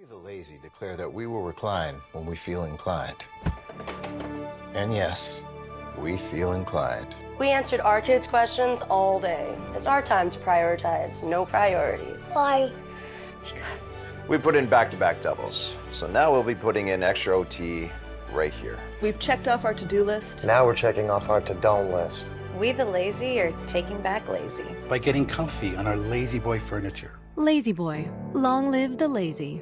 We the lazy declare that we will recline when we feel inclined. And yes, we feel inclined. We answered our kids' questions all day. It's our time to prioritize, no priorities. Why? Because we put in back-to-back doubles. So now we'll be putting in extra OT right here. We've checked off our to-do list. Now we're checking off our to-don't list. We the lazy are taking back lazy. By getting comfy on our Lazy Boy furniture. Lazy Boy, long live the lazy.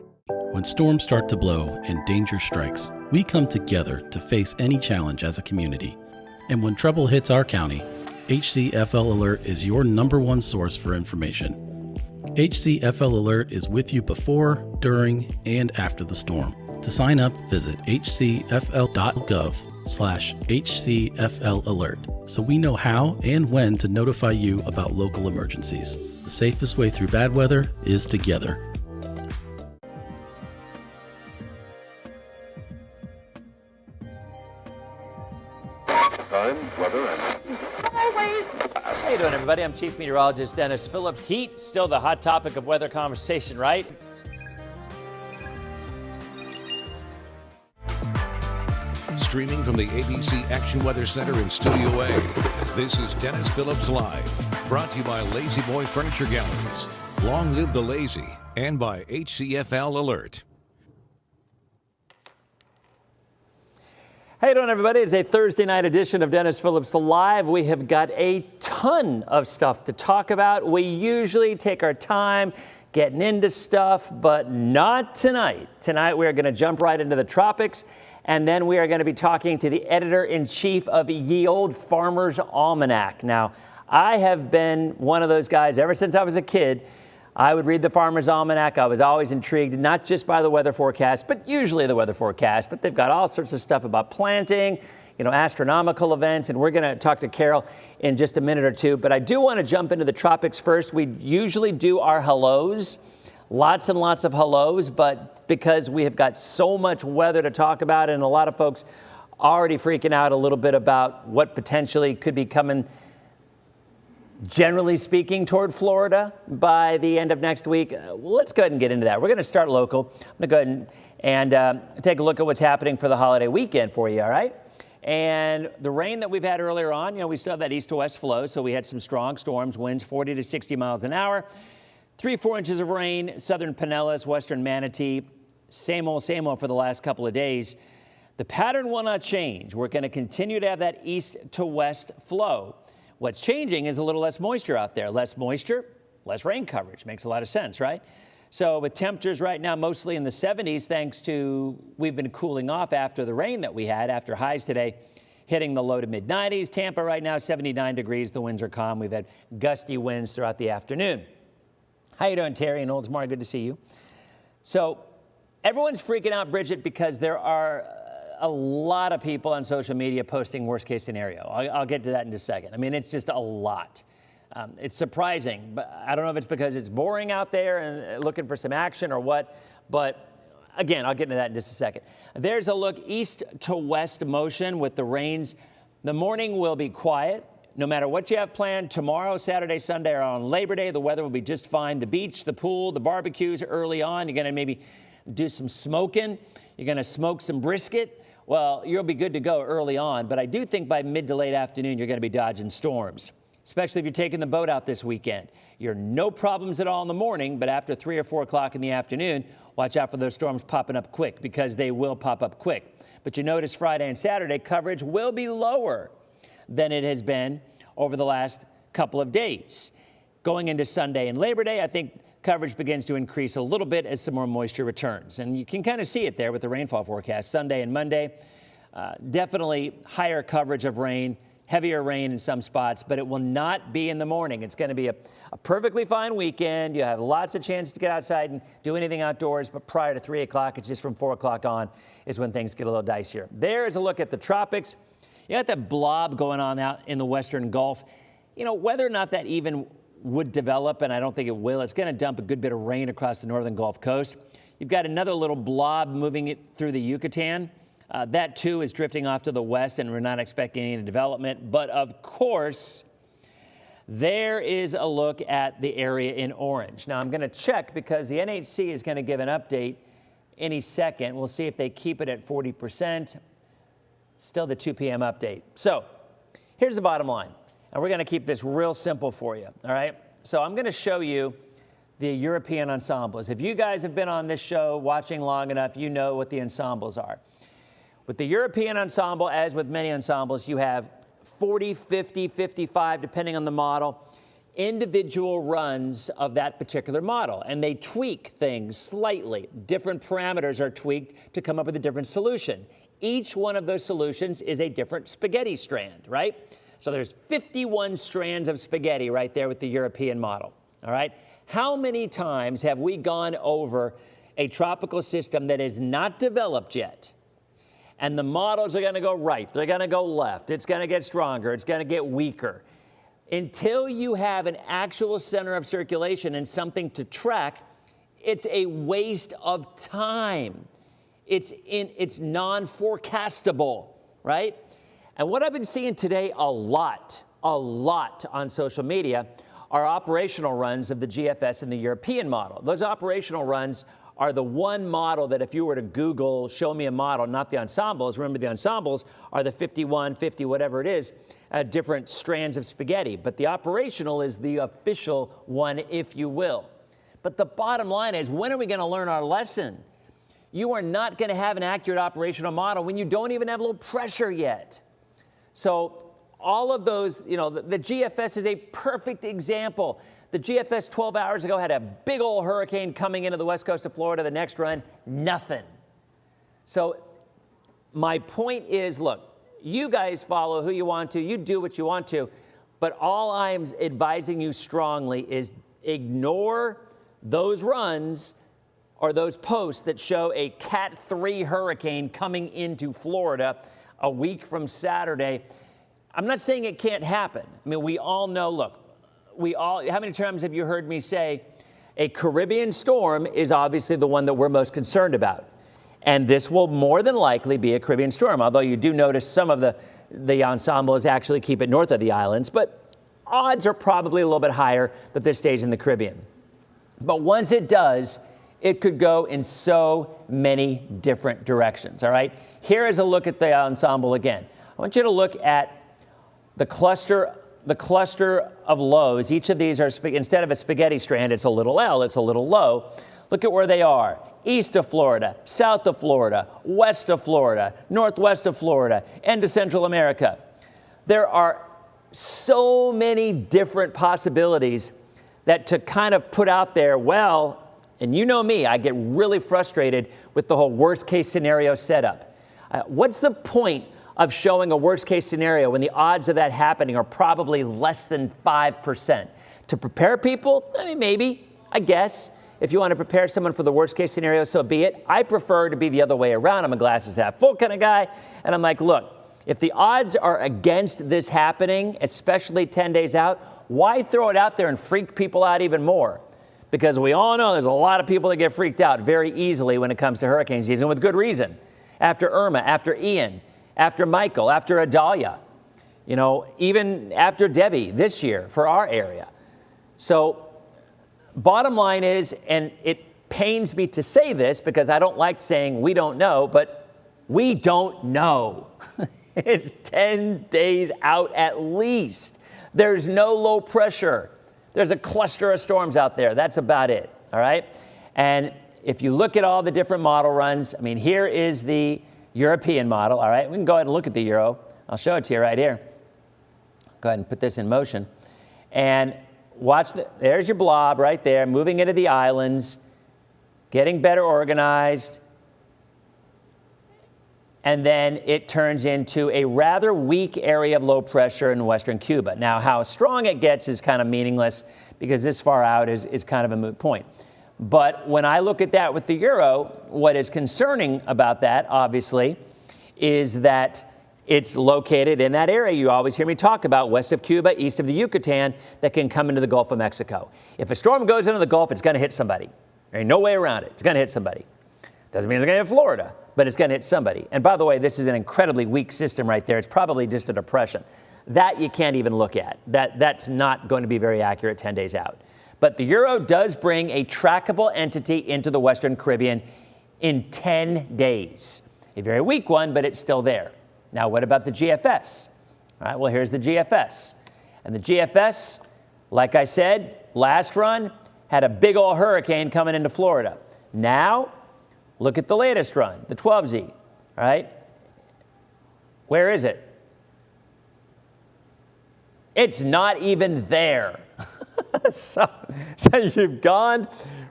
When storms start to blow and danger strikes, we come together to face any challenge as a community. And when trouble hits our county, HCFL Alert is your #1 source for information. HCFL Alert is with you before, during, and after the storm. To sign up, visit hcfl.gov/HCFL Alert so we know how and when to notify you about local emergencies. The safest way through bad weather is together. How you doing, everybody? I'm Chief Meteorologist Dennis Phillips. Heat, still the hot topic of weather conversation, right? Streaming from the ABC Action Weather Center in Studio A, this is Dennis Phillips Live, brought to you by Lazy Boy Furniture Galleries. Long live the lazy, and by HCFL Alert. How you doing, everybody? It's a Thursday night edition of Dennis Phillips Live. We have got a ton of stuff to talk about. We usually take our time getting into stuff, but not tonight. Tonight, we are going to jump right into the tropics, and then we are going to be talking to the editor-in-chief of Ye Olde Farmers Almanac. Now, I have been one of those guys ever since I was a kid. I would read the Farmers Almanac. I was always intrigued, not just by the weather forecast, but usually the weather forecast. But they've got all sorts of stuff about planting, astronomical events. And we're going to talk to Carol in just a minute or two. But I do want to jump into the tropics first. We usually do our hellos, lots and lots of hellos. But because we have got so much weather to talk about, and a lot of folks already freaking out a little bit about what potentially could be coming, generally speaking, toward Florida by the end of next week. Let's go ahead and get into that. We're going to start local. I'm going to go ahead and take a look at what's happening for the holiday weekend for you, all right? And the rain that we've had earlier on, we still have that east to west flow, so we had some strong storms, winds 40 to 60 miles an hour, 3-4 inches of rain, southern Pinellas, western Manatee, same old for the last couple of days. The pattern will not change. We're going to continue to have that east to west flow. What's changing is a little less moisture out there. Less moisture, less rain coverage. Makes a lot of sense, right? So with temperatures right now mostly in the 70s, thanks to we've been cooling off after the rain that we had, after highs today hitting the low to mid 90s. Tampa right now 79 degrees. The winds are calm. We've had gusty winds throughout the afternoon. How you doing, Terry in Oldsmar? Good to see you. So everyone's freaking out, Bridget, because there are a lot of people on social media posting worst case scenario. I'll get to that in just a second. I mean, it's just a lot. It's surprising, but I don't know if it's because it's boring out there and looking for some action or what, but again, I'll get into that in just a second. There's a look east to west motion with the rains. The morning will be quiet. No matter what you have planned tomorrow, Saturday, Sunday, or on Labor Day, the weather will be just fine. The beach, the pool, the barbecues early on. You're going to maybe do some smoking. You're going to smoke some brisket. Well, you'll be good to go early on, but I do think by mid to late afternoon, you're going to be dodging storms, especially if you're taking the boat out this weekend. You're no problems at all in the morning, but after 3 or 4 o'clock in the afternoon, watch out for those storms popping up quick, because they will pop up quick. But you notice Friday and Saturday coverage will be lower than it has been over the last couple of days. Going into Sunday and Labor Day, I think coverage begins to increase a little bit as some more moisture returns. And you can kind of see it there with the rainfall forecast. Sunday and Monday, definitely higher coverage of rain, heavier rain in some spots, but it will not be in the morning. It's going to be a perfectly fine weekend. You have lots of chances to get outside and do anything outdoors, but prior to 3 o'clock, it's just from 4 o'clock on is when things get a little dicier. There is a look at the tropics. You got that blob going on out in the western Gulf. Whether or not that even would develop, and I don't think it will, it's going to dump a good bit of rain across the northern Gulf Coast. You've got another little blob moving it through the Yucatan. That, too, is drifting off to the west, and we're not expecting any development. But, of course, there is a look at the area in orange. Now, I'm going to check because the NHC is going to give an update any second. We'll see if they keep it at 40%. Still the 2 p.m. update. So here's the bottom line. And we're going to keep this real simple for you, all right? So I'm going to show you the European ensembles. If you guys have been on this show watching long enough, you know what the ensembles are. With the European ensemble, as with many ensembles, you have 40, 50, 55, depending on the model, individual runs of that particular model. And they tweak things slightly. Different parameters are tweaked to come up with a different solution. Each one of those solutions is a different spaghetti strand, right? So there's 51 strands of spaghetti right there with the European model, all right? How many times have we gone over a tropical system that is not developed yet, and the models are going to go right, they're going to go left, it's going to get stronger, it's going to get weaker. Until you have an actual center of circulation and something to track, it's a waste of time. It's non-forecastable, right? And what I've been seeing today a lot on social media are operational runs of the GFS and the European model. Those operational runs are the one model that if you were to Google, show me a model, not the ensembles, remember the ensembles are the 51, 50, whatever it is, different strands of spaghetti. But the operational is the official one, if you will. But the bottom line is, when are we going to learn our lesson? You are not going to have an accurate operational model when you don't even have low pressure yet. So all of those, you know, the GFS is a perfect example. The GFS 12 hours ago had a big old hurricane coming into the west coast of Florida. The next run, nothing. So my point is, look, you guys follow who you want to, you do what you want to, but all I'm advising you strongly is ignore those runs or those posts that show a Cat 3 hurricane coming into Florida a week from Saturday. I'm not saying it can't happen. I mean, we all know, look, how many times have you heard me say a Caribbean storm is obviously the one that we're most concerned about? And this will more than likely be a Caribbean storm, although you do notice some of the ensembles actually keep it north of the islands, but odds are probably a little bit higher that this stays in the Caribbean. But once it does, it could go in so many different directions, all right? Here is a look at the ensemble again. I want you to look at the cluster of lows. Each of these are, instead of a spaghetti strand, it's a little L, it's a little low. Look at where they are. East of Florida, south of Florida, west of Florida, northwest of Florida, and to Central America. There are so many different possibilities that to kind of put out there, well, and you know me, I get really frustrated with the whole worst case scenario setup. What's the point of showing a worst case scenario when the odds of that happening are probably less than 5%? To prepare people, I mean, maybe, I guess. If you want to prepare someone for the worst case scenario, so be it. I prefer to be the other way around. I'm a glasses half full kind of guy. And I'm like, look, if the odds are against this happening, especially 10 days out, why throw it out there and freak people out even more? Because we all know there's a lot of people that get freaked out very easily when it comes to hurricane season, with good reason. After Irma, after Ian, after Michael, after Adalia, you know, even after Debbie this year for our area. So bottom line is, and it pains me to say this because I don't like saying we don't know, but we don't know. It's 10 days out at least. There's no low pressure. There's a cluster of storms out there. That's about it, all right? And if you look at all the different model runs, I mean, here is the European model, all right? We can go ahead and look at the Euro. I'll show it to you right here. Go ahead and put this in motion. And watch, there's your blob right there, moving into the islands, getting better organized, and then it turns into a rather weak area of low pressure in western Cuba. Now, how strong it gets is kind of meaningless because this far out is kind of a moot point. But when I look at that with the Euro, what is concerning about that, obviously, is that it's located in that area you always hear me talk about, west of Cuba, east of the Yucatan, that can come into the Gulf of Mexico. If a storm goes into the Gulf, it's going to hit somebody. There ain't no way around it. It's going to hit somebody. Doesn't mean it's going to hit Florida, but it's going to hit somebody. And by the way, this is an incredibly weak system right there. It's probably just a depression. That you can't even look at. That's not going to be very accurate 10 days out. But the Euro does bring a trackable entity into the Western Caribbean in 10 days. A very weak one, but it's still there. Now, what about the GFS? All right, well, here's the GFS. And the GFS, like I said, last run had a big old hurricane coming into Florida. Now, look at the latest run, the 12Z, all right? Where is it? It's not even there. So you've gone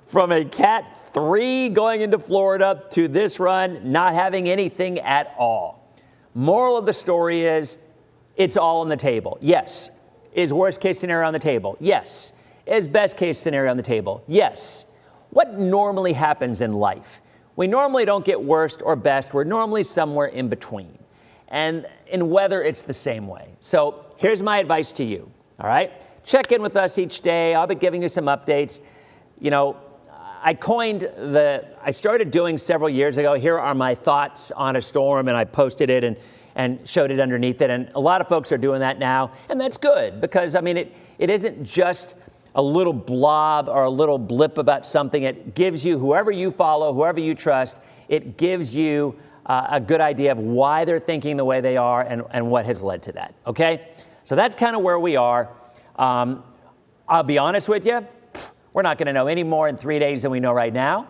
from a Cat 3 going into Florida to this run not having anything at all. Moral of the story is it's all on the table. Yes. Is worst case scenario on the table? Yes. Is best case scenario on the table? Yes. What normally happens in life? We normally don't get worst or best. We're normally somewhere in between. And in weather, it's the same way. So here's my advice to you, all right? Check in with us each day. I'll be giving you some updates. You know, I started doing several years ago, here are my thoughts on a storm, and I posted it and showed it underneath it. And a lot of folks are doing that now, and that's good because, I mean, it isn't just a little blob or a little blip about something. It gives you, whoever you follow, whoever you trust, it gives you a good idea of why they're thinking the way they are and what has led to that, okay? So that's kind of where we are. I'll be honest with you, we're not going to know any more in 3 days than we know right now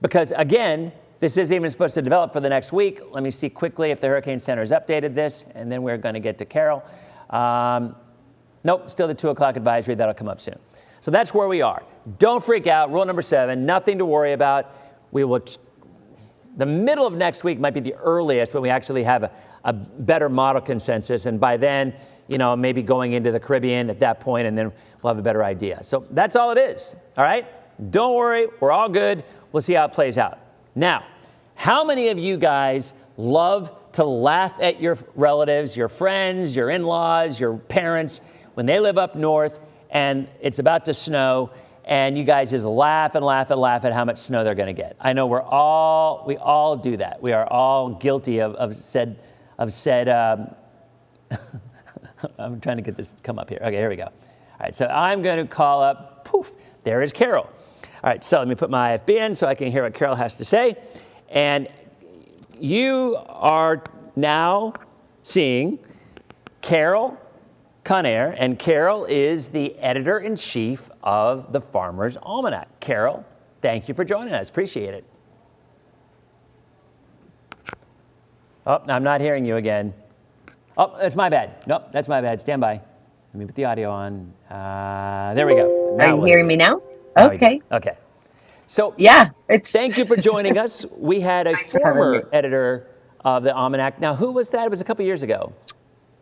because, again, this isn't even supposed to develop for the next week. Let me see quickly if the Hurricane Center has updated this, and then we're going to get to Carol. Nope, still the 2 o'clock advisory. That'll come up soon. So that's where we are. Don't freak out. Rule number 7, nothing to worry about. We will... The middle of next week might be the earliest when we actually have a better model consensus. And by then, you know, maybe going into the Caribbean at that point, and then we'll have a better idea. So that's all it is. All right? Don't worry. We're all good. We'll see how it plays out. Now, how many of you guys love to laugh at your relatives, your friends, your in-laws, your parents, when they live up north and it's about to snow, and you guys just laugh and laugh and laugh at how much snow they're going to get? I know we all do that. We are all guilty of said. I'm trying to get this to come up here. Okay, here we go. All right, so I'm going to call up. Poof, there is Carol. All right, so let me put my IFB in so I can hear what Carol has to say. And you are now seeing Carol Conair, and Carol is the editor-in-chief of the Farmers Almanac. Carol, thank you for joining us. Appreciate it. Oh, I'm not hearing you again. Oh, that's my bad. Nope, that's my bad. Stand by. Let me put the audio on. There we go. Are you hearing me now? Okay. Okay. So yeah, thank you for joining us. We had a former editor of the Almanac. Now, who was that? It was a couple years ago.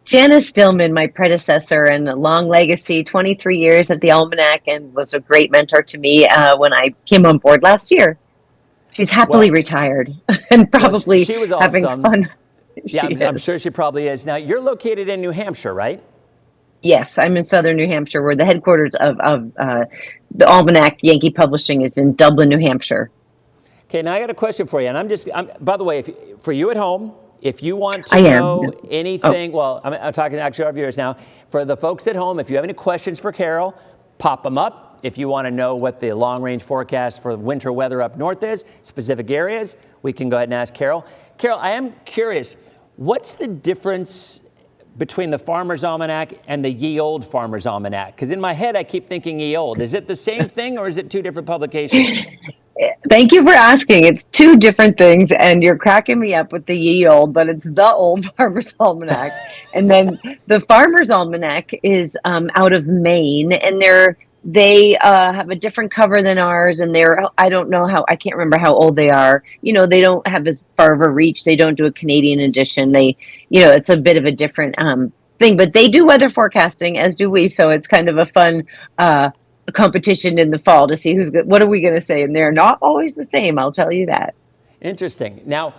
Janice Stillman, my predecessor, and a long legacy, 23 years at the Almanac, and was a great mentor to me when I came on board last year. She's happily retired and probably she was having awesome. fun. Yeah, I'm sure she probably is. Now, you're located in New Hampshire, right? Yes, I'm in southern New Hampshire, where the headquarters of the Almanac Yankee Publishing is in Dublin, New Hampshire. Okay, now I got a question for you. And by the way, for you at home, if you want to know anything, well, I'm talking actually to our viewers now. For the folks at home, if you have any questions for Carol, pop them up. If you want to know what the long-range forecast for winter weather up north is, specific areas, we can go ahead and ask Carol. Carol, I am curious, what's the difference between the Farmers Almanac and the Ye Olde Farmers Almanac? Because in my head, I keep thinking Ye Olde. Is it the same thing, or is it two different publications? Thank you for asking. It's two different things, and you're cracking me up with the Ye Olde, but it's the Old Farmers Almanac. And then the Farmers Almanac is out of Maine, and they have a different cover than ours, and I can't remember how old they are. You know, they don't have as far of a reach. They don't do a Canadian edition. It's a bit of a different thing, but they do weather forecasting, as do we. So it's kind of a fun competition in the fall to see who's good. What are we going to say? And they're not always the same, I'll tell you that. Interesting. Now,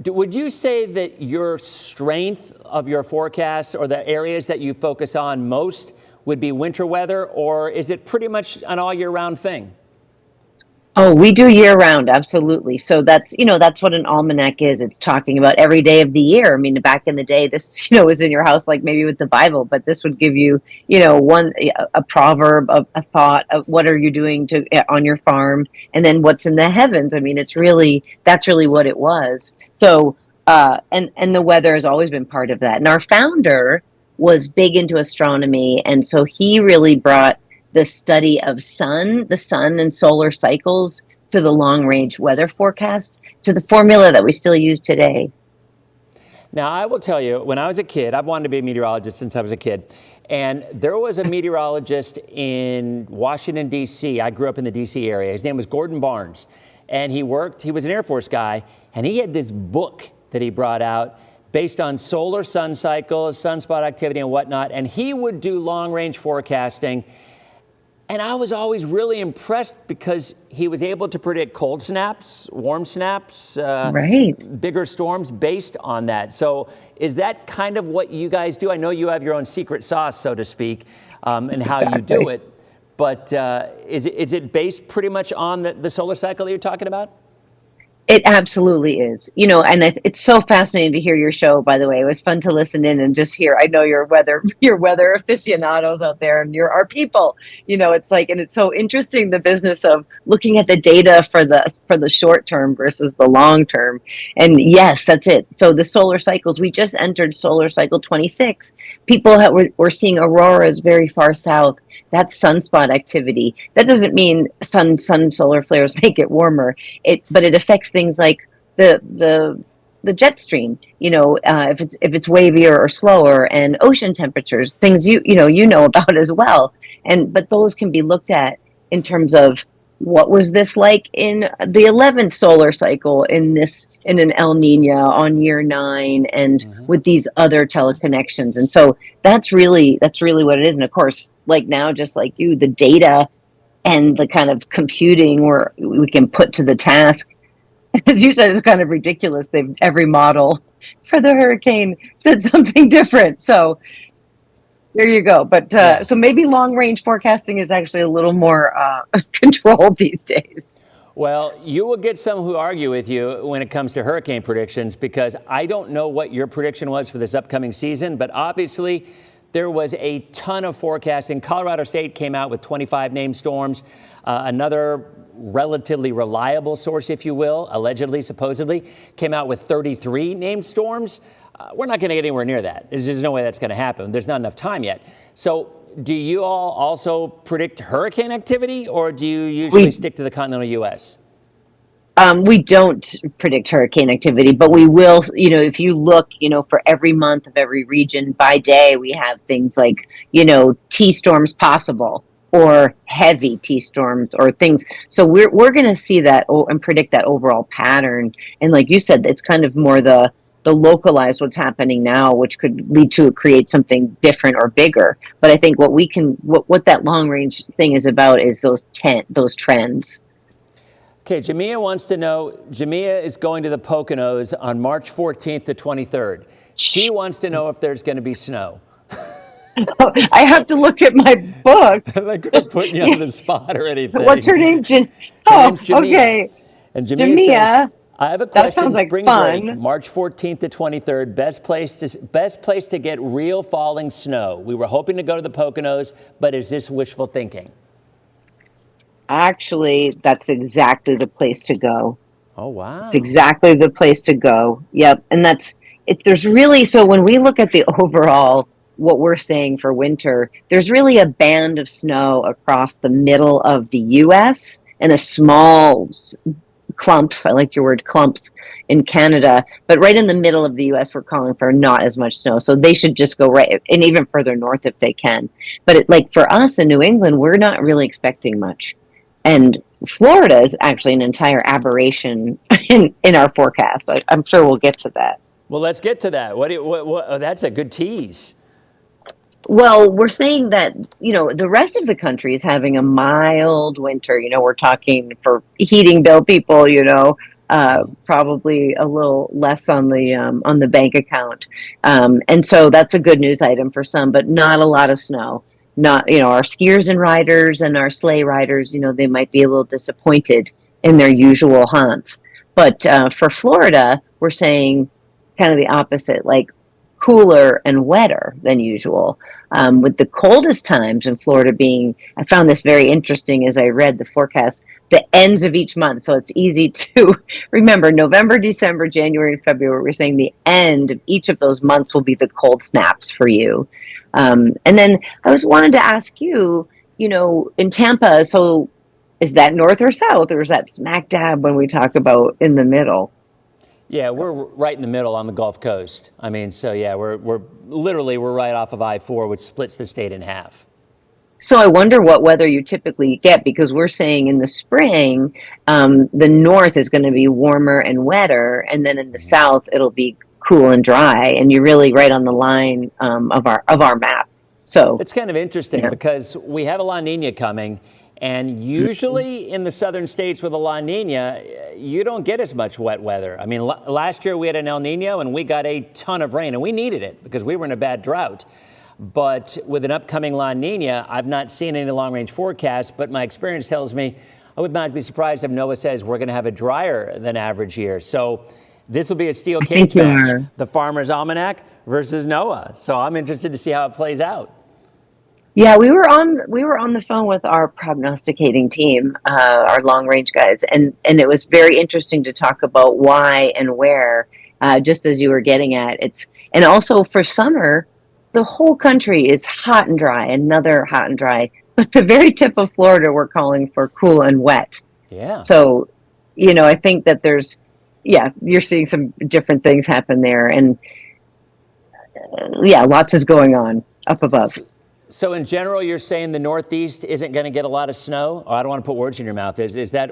would you say that your strength of your forecasts, or the areas that you focus on most, would be winter weather, or is it pretty much an all year round thing? Oh, we do year round, absolutely. So that's what an almanac is. It's talking about every day of the year. I mean, back in the day, this, was in your house, like maybe with the Bible, but this would give you, a proverb, a thought of what are you doing on your farm, and then what's in the heavens. I mean, that's really what it was. So, and the weather has always been part of that. And our founder was big into astronomy, and so he really brought the study of the sun and solar cycles to the long range weather forecast, to the formula that we still use today. Now, I will tell you, when I was a kid, I've wanted to be a meteorologist since I was a kid. And there was a meteorologist in Washington, D.C. I grew up in the D.C. area. His name was Gordon Barnes. And he was an Air Force guy, and he had this book that he brought out based on solar sun cycles, sunspot activity and whatnot. And he would do long range forecasting. And I was always really impressed because he was able to predict cold snaps, warm snaps, bigger storms based on that. So is that kind of what you guys do? I know you have your own secret sauce, so to speak, and how you do it. But is it based pretty much on the solar cycle that you're talking about? It absolutely is, and it's so fascinating to hear your show, by the way. It was fun to listen in and just hear. I know your weather aficionados out there, and you're our people. It's like, and it's so interesting, the business of looking at the data for the short term versus the long term. And yes, that's it. So the solar cycles, we just entered solar cycle 26. People were seeing auroras very far south. That's sunspot activity. That doesn't mean sun solar flares make it warmer. But it affects things like the jet stream. If it's wavier or slower, and ocean temperatures, things you know about as well. But those can be looked at in terms of what was this like in the 11th solar cycle in an El Nino on year 9, and with these other teleconnections. And so that's really what it is. And of course, like now, just like you, the data and the kind of computing where we can put to the task, as you said, is kind of ridiculous. Every model for the hurricane said something different. So there you go. But so maybe long range forecasting is actually a little more controlled these days. Well, you will get some who argue with you when it comes to hurricane predictions, because I don't know what your prediction was for this upcoming season, but obviously there was a ton of forecasting. Colorado State came out with 25 named storms. Another relatively reliable source, if you will, allegedly, supposedly, came out with 33 named storms. We're not going to get anywhere near that. There's just no way that's going to happen. There's not enough time yet. So do you all also predict hurricane activity, or do you usually stick to the continental U.S.? We don't predict hurricane activity, but we will, if you look, for every month of every region by day, we have things like, T storms possible, or heavy T storms, or things. So we're going to see that and predict that overall pattern. And like you said, it's kind of more the localized what's happening now, which could lead to create something different or bigger. But I think what that long range thing is about is those trends. Okay, Jamia wants to know, Jamia is going to the Poconos on March 14th to 23rd. She wants to know if there's going to be snow. I have to look at my book. Like we're putting you on the spot or anything. What's her name? Her name's Jamia. Okay. And Jamia says, I have a question. That sounds like Spring fun. break, March 14th to 23rd. Best place to get real falling snow. We were hoping to go to the Poconos, but is this wishful thinking? Actually, that's exactly the place to go. Oh, wow. It's exactly the place to go. Yep. And there's really, so when we look at the overall, what we're saying for winter, there's really a band of snow across the middle of the U.S. and a small clumps, I like your word, clumps, in Canada. But right in the middle of the U.S., we're calling for not as much snow. So they should just go right, and even further north if they can. But for us in New England, we're not really expecting much. And Florida is actually an entire aberration in our forecast. I'm sure we'll get to that. Well, let's get to that. That's a good tease. Well, we're saying that, the rest of the country is having a mild winter. We're talking for heating bill people, probably a little less on the bank account. And so that's a good news item for some, but not a lot of snow. Not, our skiers and riders and our sleigh riders, they might be a little disappointed in their usual haunts. But for Florida, we're saying kind of the opposite, like cooler and wetter than usual. With the coldest times in Florida being, I found this very interesting as I read the forecast, the ends of each month. So it's easy to remember November, December, January, and February. We're saying the end of each of those months will be the cold snaps for you. And then I was wanted to ask you, in Tampa, so is that north or south, or is that smack dab when we talk about in the middle? Yeah, we're right in the middle on the Gulf Coast. I mean, so yeah, we're right off of I-4, which splits the state in half. So I wonder what weather you typically get, because we're saying in the spring, the north is going to be warmer and wetter, and then in the south it'll be cool and dry. And you're really right on the line of our map. So it's kind of interesting because we have a La Nina coming. And usually in the southern states with a La Nina, you don't get as much wet weather. I mean, last year we had an El Nino and we got a ton of rain, and we needed it because we were in a bad drought. But with an upcoming La Nina, I've not seen any long-range forecasts, but my experience tells me I would not be surprised if NOAA says we're going to have a drier than average year. So this will be a steel cage match, the Farmers Almanac versus NOAA. So I'm interested to see how it plays out. Yeah, we were on the phone with our prognosticating team, our long range guys, and it was very interesting to talk about why and where, just as you were getting at. And also for summer, the whole country is hot and dry, another hot and dry. But the very tip of Florida, we're calling for cool and wet. Yeah. So, I think that you're seeing some different things happen there, and lots is going on up above. So in general, you're saying the Northeast isn't going to get a lot of snow? Oh, I don't want to put words in your mouth. Is that?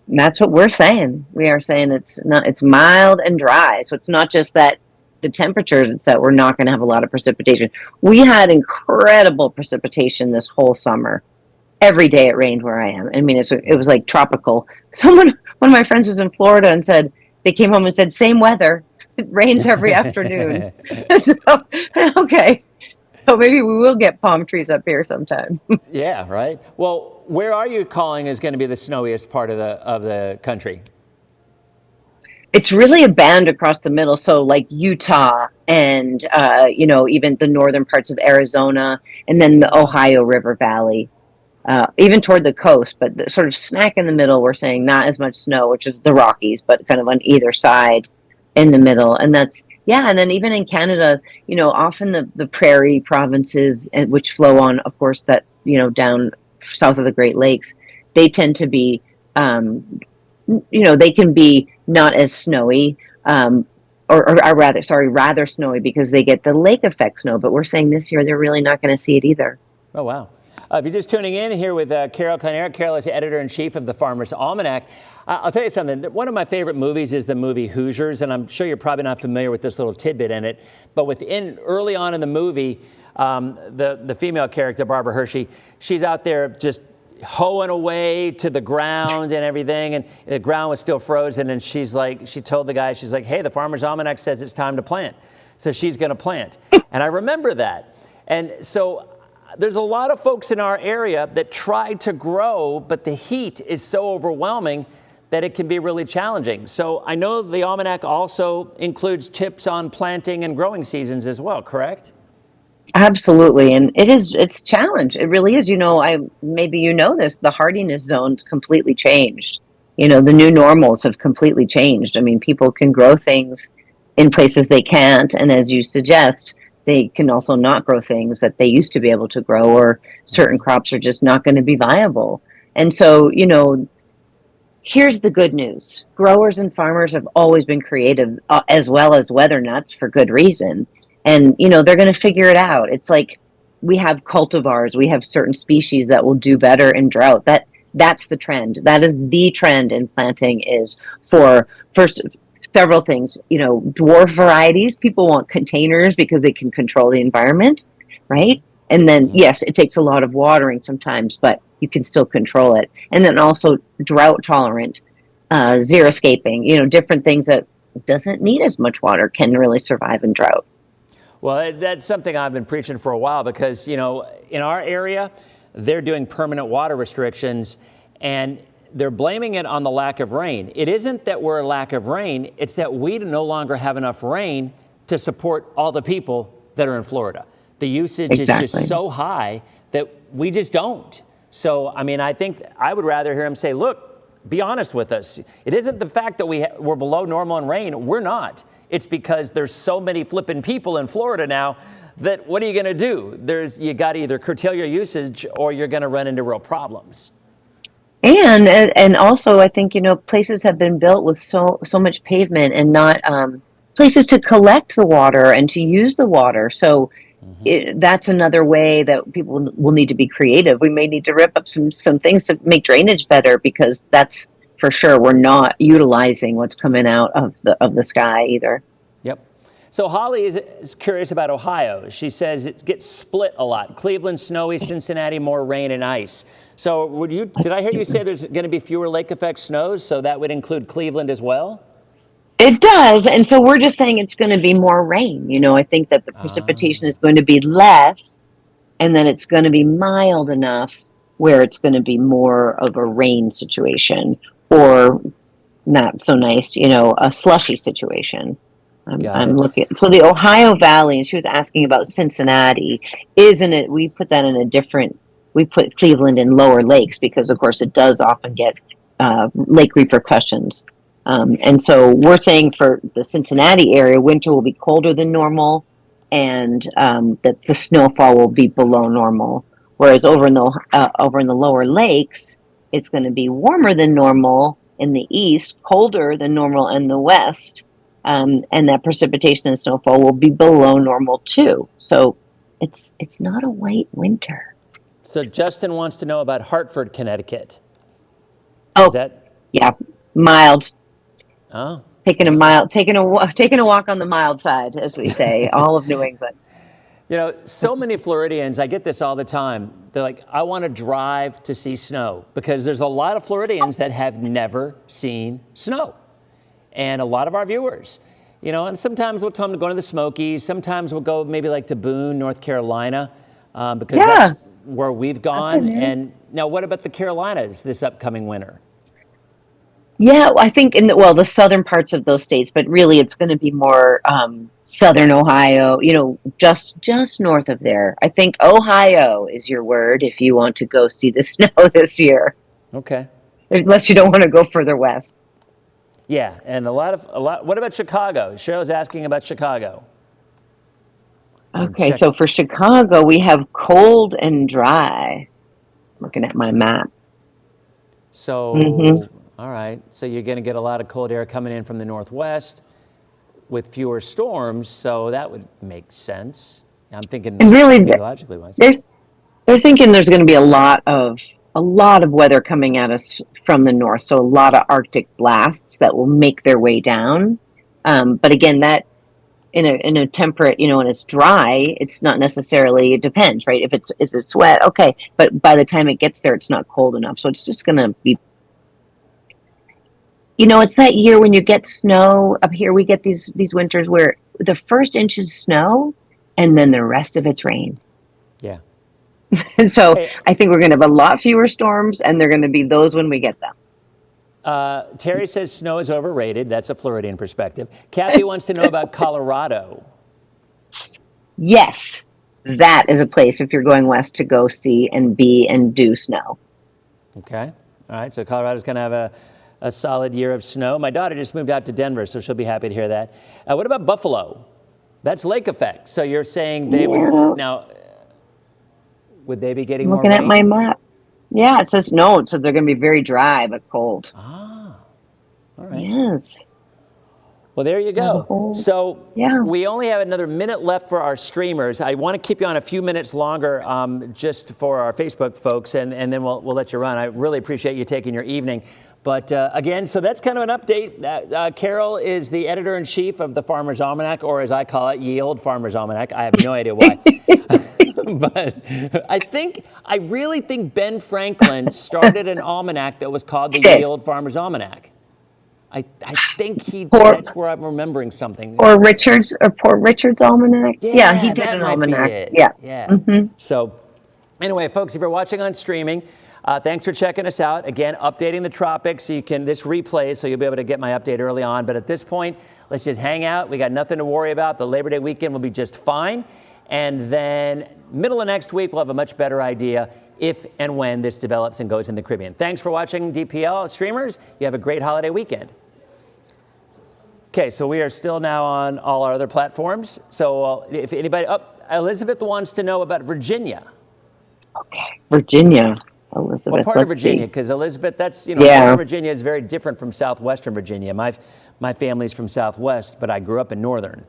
That's what we're saying. We are saying it's mild and dry. So it's not just that the temperatures, it's that we're not going to have a lot of precipitation. We had incredible precipitation this whole summer. Every day it rained where I am. I mean, it was like tropical. One of my friends was in Florida and said, they came home and said, same weather. It rains every afternoon. So, okay. So maybe we will get palm trees up here sometime. Yeah, right. Well, where are you calling is going to be the snowiest part of the country? It's really a band across the middle. So like Utah and, even the northern parts of Arizona, and then the Ohio River Valley, even toward the coast. But sort of smack in the middle, we're saying not as much snow, which is the Rockies, but kind of on either side in the middle. And that's, and then even in Canada, often the prairie provinces, which flow on, of course, that, down south of the Great Lakes, they tend to be, they can be not as snowy, rather snowy because they get the lake effect snow. But we're saying this year they're really not going to see it either. Oh, wow. If you're just tuning in here with Carol Conner, Carol is the editor-in-chief of the Farmers Almanac. I'll tell you something. One of my favorite movies is the movie Hoosiers, and I'm sure you're probably not familiar with this little tidbit in it. But early on in the movie, the female character, Barbara Hershey, she's out there just hoeing away to the ground and everything, and the ground was still frozen. And she told the guy, she's like, "Hey, the Farmers Almanac says it's time to plant," so she's going to plant. And I remember that, and so. There's a lot of folks in our area that try to grow, but the heat is so overwhelming that it can be really challenging. So I know the Almanac also includes tips on planting and growing seasons as well, correct? Absolutely. And it's a challenge. It really is. Maybe this, the hardiness zones completely changed. The new normals have completely changed. I mean, people can grow things in places they can't. And as you suggest, they can also not grow things that they used to be able to grow, or certain crops are just not going to be viable. And so, here's the good news. Growers and farmers have always been creative, as well as weather nuts, for good reason. And, they're going to figure it out. It's like we have cultivars, we have certain species that will do better in drought. That's the trend. That is the trend in planting, is for several things. Dwarf varieties, people want containers because they can control the environment, right? And then, yes, it takes a lot of watering sometimes, but you can still control it. And then also drought tolerant, xeriscaping, different things that doesn't need as much water can really survive in drought. Well, that's something I've been preaching for a while because, in our area, they're doing permanent water restrictions, and they're blaming it on the lack of rain. It isn't that we're a lack of rain, it's that we no longer have enough rain to support all the people that are in Florida. The usage is just so high that we just don't. So, I mean, I think I would rather hear him say, look, be honest with us. It isn't the fact that we're below normal in rain. We're not. It's because there's so many flipping people in Florida now that what are you going to do? You got to either curtail your usage or you're going to run into real problems. And also, I think, places have been built with so much pavement and not places to collect the water and to use the water. So that's another way that people will need to be creative. We may need to rip up some things to make drainage better, because that's for sure we're not utilizing what's coming out of the sky either. Yep. So Holly is curious about Ohio. She says it gets split a lot. Cleveland, snowy, Cincinnati, more rain and ice. So did I hear you say there's going to be fewer lake effect snows? So that would include Cleveland as well? It does. And so we're just saying it's going to be more rain. I think that the precipitation is going to be less, and then it's going to be mild enough where it's going to be more of a rain situation, or not so nice, a slushy situation. I'm looking. So the Ohio Valley, and she was asking about Cincinnati, isn't it? We put that in we put Cleveland in lower lakes because, of course, it does often get lake repercussions. And so we're saying for the Cincinnati area, winter will be colder than normal, and that the snowfall will be below normal. Whereas over in the lower lakes, it's going to be warmer than normal in the east, colder than normal in the west, and that precipitation and snowfall will be below normal too. So it's not a white winter. So Justin wants to know about Hartford, Connecticut. Yeah, mild. Oh, taking a walk on the mild side, as we say, all of New England. So many Floridians, I get this all the time. They're like, I want to drive to see snow, because there's a lot of Floridians that have never seen snow. And a lot of our viewers, and sometimes we'll tell them to go to the Smokies. Sometimes we'll go maybe like to Boone, North Carolina, because that's where we've gone. And now what about the Carolinas this upcoming winter? Yeah, I think the southern parts of those states, but really it's going to be more southern Ohio, just north of there. I think Ohio is your word if you want to go see the snow this year. Okay. Unless you don't want to go further west. Yeah, and a lot. What about Chicago? Cheryl's asking about Chicago. Okay, so for Chicago, we have cold and dry. Looking at my map. So, all right. So you're going to get a lot of cold air coming in from the northwest with fewer storms. So that would make sense. I'm thinking, and really, meteorologically wise. They're thinking there's going to be a lot of weather coming at us from the north. So a lot of Arctic blasts that will make their way down. But again, that in a temperate, when it's dry, it's not necessarily, it depends, right? If it's wet, okay. But by the time it gets there, it's not cold enough. So it's just going to be, it's that year when you get snow up here. We get these winters where the first inch is snow and then the rest of it's rain. Yeah. And so I think we're going to have a lot fewer storms, and they're going to be those when we get them. Terry says snow is overrated. That's a Floridian perspective. Kathy wants to know about Colorado. Yes, that is a place, if you're going west, to go see and do snow. Okay. All right. So Colorado's going to have a solid year of snow. My daughter just moved out to Denver, so she'll be happy to hear that. What about Buffalo? That's lake effect. So you're saying they would now... Would they be getting more rain? Looking at my map. Yeah, it says no. So they're going to be very dry but cold. Ah, all right. Yes. Well, there you go. So we only have another minute left for our streamers. I want to keep you on a few minutes longer just for our Facebook folks, and then we'll let you run. I really appreciate you taking your evening. But again, so that's kind of an update. Carol is the editor-in-chief of the Farmers Almanac, or as I call it, Ye Old Farmers Almanac. I have no idea why. But I really think Ben Franklin started an almanac that was called the Ye Old Farmers Almanac. I think that's where I'm remembering something. Or Poor Richard's Almanac. Yeah, he did an almanac. Yeah. So anyway, folks, if you're watching on streaming, Thanks for checking us out. Again, updating the tropics so you can, this replays, so you'll be able to get my update early on. But at this point, let's just hang out. We got nothing to worry about. The Labor Day weekend will be just fine. And then middle of next week, we'll have a much better idea if and when this develops and goes in the Caribbean. Thanks for watching DPL streamers. You have a great holiday weekend. Okay, so we are still now on all our other platforms. So if anybody, Elizabeth wants to know about Virginia. Okay, Virginia. Elizabeth, what part of Virginia? Because Elizabeth, that's, you know, Northern Virginia is very different from southwestern Virginia. My family's from Southwest, but I grew up in Northern.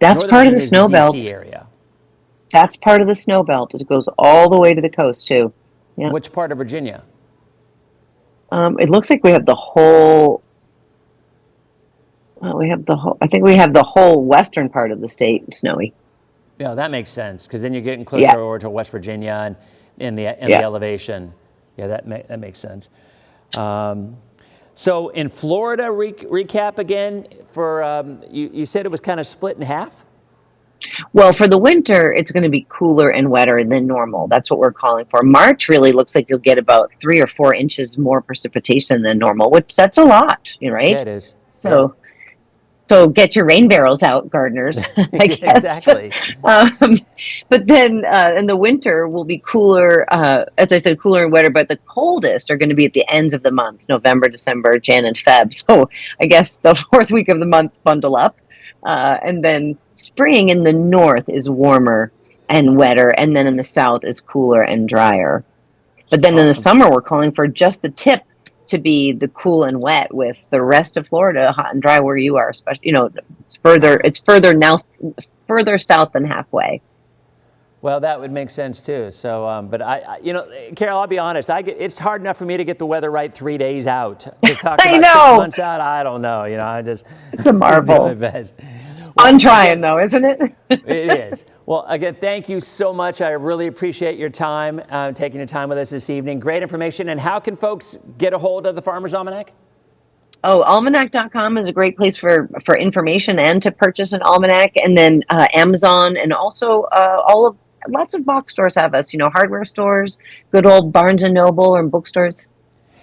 That's Northern part Virginia of the snow belt. DC area. That's part of the snow belt. It goes all the way to the coast too. Yeah. Which part of Virginia? It looks like we have the whole. I think we have the whole western part of the state snowy. Yeah, that makes sense because then you're getting closer over to West Virginia and in the elevation. Yeah, that makes sense. So in Florida, recap again for you said it was kind of split in half. Well, for the winter, it's going to be cooler and wetter than normal. That's what we're calling for. March really looks like you'll get about 3 or 4 inches more precipitation than normal, which that's a lot, right? Yeah, it is. So. So get your rain barrels out, gardeners, I guess. Exactly. But then in the winter will be cooler, as I said, cooler and wetter, but the coldest are going to be at the ends of the months, November, December, Jan, and Feb. So I guess the 4th week of the month, bundle up. And then spring in the north is warmer and wetter, and then in the south is cooler and drier. But then in the summer, we're calling for just the tip to be the cool and wet, with the rest of Florida hot and dry where you are, especially, you know, it's further south than halfway. Well, that would make sense too. So, but I, you know, Carol, I'll be honest, it's hard enough for me to get the weather right 3 days out. To talk about 6 months out, I don't know. You know, it's a marvel. Do my best. I'm trying though, isn't it? It is. Well, again, thank you so much. I really appreciate your time, taking your time with us this evening. Great information. And how can folks get a hold of the Farmers Almanac? Oh, almanac.com is a great place for information and to purchase an almanac. And then Amazon, and also lots of box stores have us, you know, hardware stores, good old Barnes & Noble or bookstores.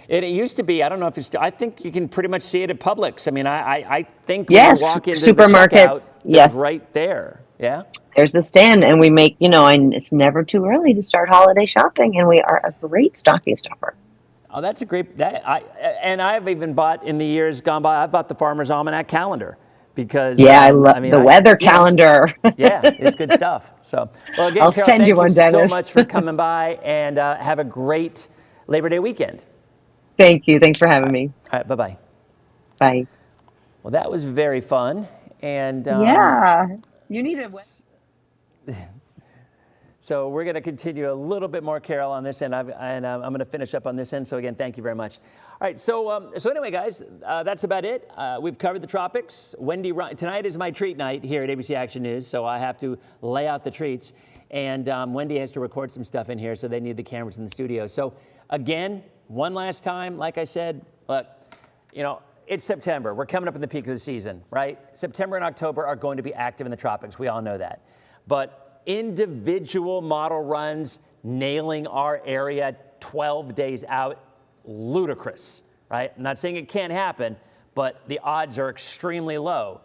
It used to be, I don't know if it's, I think you can pretty much see it at Publix. I mean, I think when you walk into supermarkets, the checkout, right there. Yeah. There's the stand, and we make, you know, and it's never too early to start holiday shopping, and we are a great stocking stuffer. Oh, that's a great, and I've even bought in the years gone by, I've bought the Farmers Almanac calendar. Because I love the weather calendar. Yeah, it's good stuff. So, well, again, I'll Carol, send you one, thank you Dennis. so much for coming by, and have a great Labor Day weekend. Thank you. Thanks for having me. All right, bye-bye. Bye. Well, that was very fun. And yeah, you need it. So we're going to continue a little bit more, Carol, on this end, I'm going to finish up on this end. So again, thank you very much. All right, so anyway, guys, that's about it. We've covered the tropics. Wendy Ryan, tonight is my treat night here at ABC Action News, so I have to lay out the treats. And Wendy has to record some stuff in here, so they need the cameras in the studio. So again, one last time, like I said, look, you know, it's September. We're coming up in the peak of the season, right? September and October are going to be active in the tropics. We all know that. But individual model runs nailing our area 12 days out, ludicrous, right? I'm not saying it can't happen, but the odds are extremely low.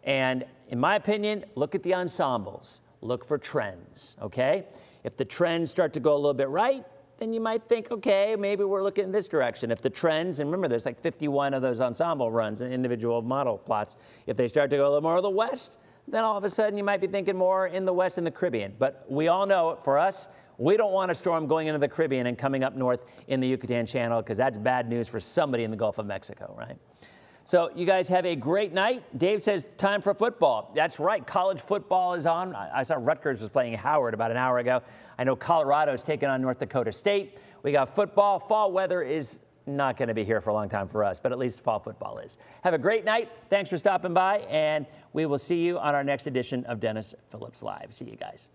And in my opinion, look at the ensembles. Look for trends, okay? If the trends start to go a little bit right, then you might think, okay, maybe we're looking in this direction. If the trends, and remember, there's like 51 of those ensemble runs and individual model plots. If they start to go a little more to the west, then all of a sudden you might be thinking more in the west and the Caribbean. But we all know, for us, we don't want a storm going into the Caribbean and coming up north in the Yucatan Channel, because that's bad news for somebody in the Gulf of Mexico, right? So you guys have a great night. Dave says time for football. That's right, college football is on. I saw Rutgers was playing Howard about an hour ago. I know Colorado's taking on North Dakota State. We got football. Fall weather is not going to be here for a long time for us, but at least fall football is. Have a great night. Thanks for stopping by, and we will see you on our next edition of Dennis Phillips Live. See you guys.